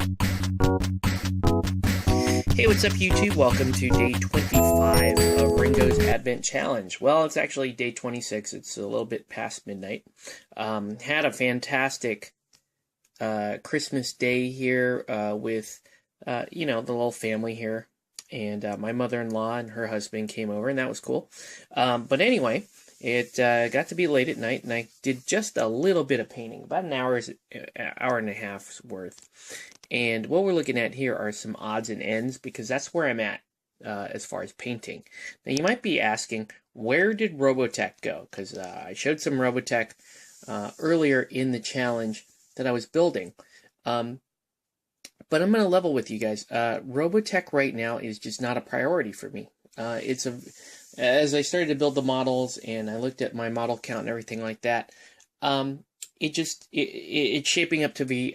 Hey, what's up YouTube? Welcome to day 25 of Ringo's Advent Challenge. Well, it's actually day 26. It's a little bit past midnight. Had a fantastic Christmas day here with, the little family here. And my mother-in-law and her husband came over, and that was cool. But anyway, it got to be late at night, and I did just a little bit of painting, about an hour and a half's worth. And what we're looking at here are some odds and ends, because that's where I'm at as far as painting. Now, you might be asking, where did Robotech go? Because I showed some Robotech earlier in the challenge that I was building. But I'm going to level with you guys. Robotech right now is just not a priority for me. As I started to build the models and I looked at my model count and everything like that, it's shaping up to be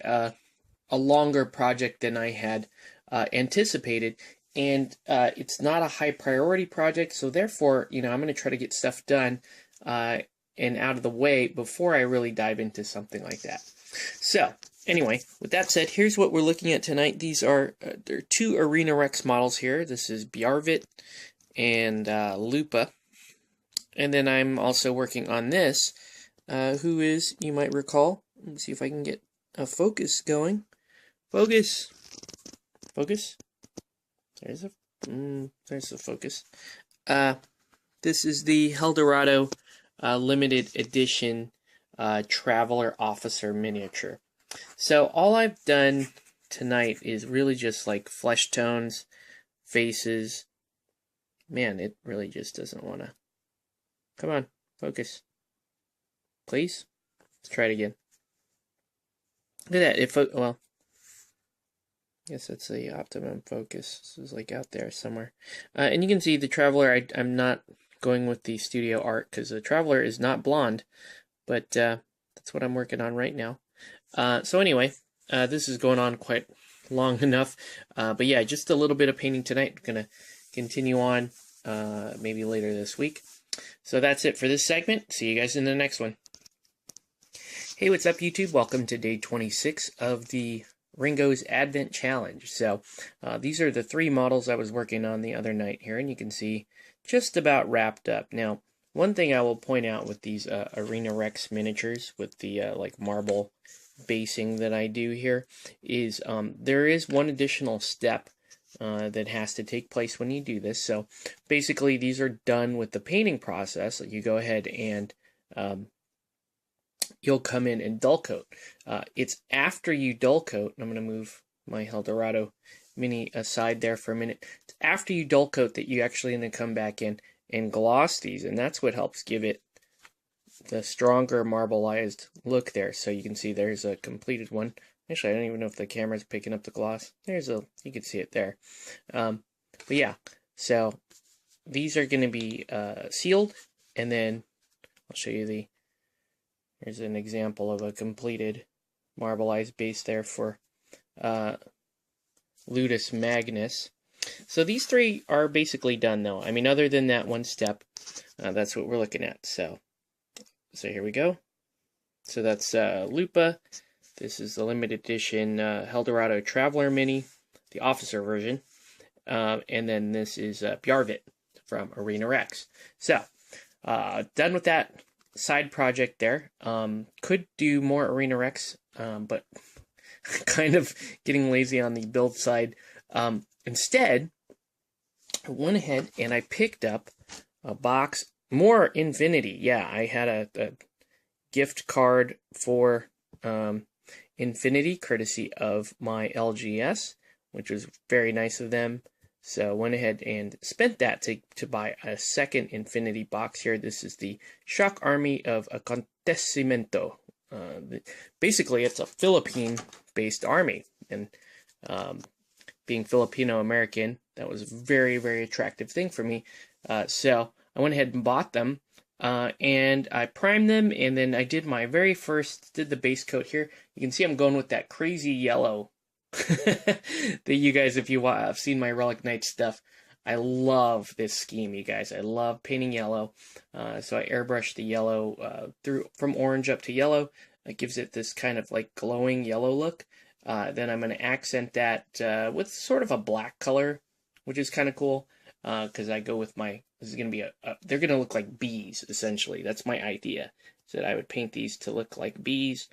a longer project than I had anticipated, and it's not a high priority project, so therefore, I'm going to try to get stuff done and out of the way before I really dive into something like that. So, anyway, with that said, here's what we're looking at tonight. These are there are two Arena Rex models here. This is Bjarvit and Lupa, and then I'm also working on this, who is, you might recall, let me see if I can get a focus going. Focus. Focus. There's the focus. This is the Eldorado limited edition Traveler Officer miniature. So all I've done tonight is really just like flesh tones, faces. Man, it really just doesn't want to. Come on, focus. Please. Let's try it again. Look at that. Well, I guess that's the optimum focus. This is like out there somewhere. And you can see the Traveler, I'm not going with the studio art because the Traveler is not blonde, but that's what I'm working on right now. So anyway, this is going on quite long enough. But yeah, just a little bit of painting tonight. I'm going to continue on maybe later this week. So that's it for this segment. See you guys in the next one. Hey, what's up YouTube? Welcome to day 26 of the Ringo's Advent Challenge. So these are the three models I was working on the other night here, and you can see just about wrapped up. Now, one thing I will point out with these Arena Rex miniatures with the like marble basing that I do here is there is one additional step that has to take place when you do this. So basically these are done with the painting process. You go ahead and you'll come in and dull coat. It's after you dull coat, and I'm going to move my Eldorado mini aside there for a minute. It's after you dull coat that you actually going to come back in and gloss these, and that's what helps give it the stronger marbleized look there. So you can see there's a completed one. Actually, I don't even know if the camera's picking up the gloss. You can see it there. But yeah, so these are going to be sealed, and then I'll show you here's an example of a completed marbleized base there for Ludus Magnus. So these three are basically done though. I mean, other than that one step, that's what we're looking at. So here we go. So that's Lupa. This is the limited edition Eldorado Traveler Mini, the officer version. And then this is Bjarvit from Arena Rex. So, done with that side project there. Could do more Arena Rex, but kind of getting lazy on the build side. Instead, I went ahead and I picked up a box, more Infinity. Yeah, I had a gift card for Infinity, courtesy of my LGS, which was very nice of them. So I went ahead and spent that to buy a second Infinity box here. This is the Shock Army of Acontecimiento. Basically, it's a Philippine-based army, and being Filipino-American, that was a very, very attractive thing for me. So I went ahead and bought them, and I primed them, and then I did the base coat here. You can see I'm going with that crazy yellow that you guys, if you have seen my Relic Knight stuff, I love this scheme, you guys. I love painting yellow. So I airbrushed the yellow from orange up to yellow. It gives it this kind of like glowing yellow look. Then I'm going to accent that with sort of a black color, which is kind of cool because I go with this is going to be they're going to look like bees, essentially. That's my idea, is that I would paint these to look like bees.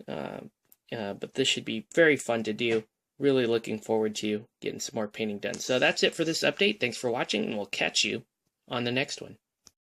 But this should be very fun to do. Really looking forward to getting some more painting done. So that's it for this update. Thanks for watching, and we'll catch you on the next one.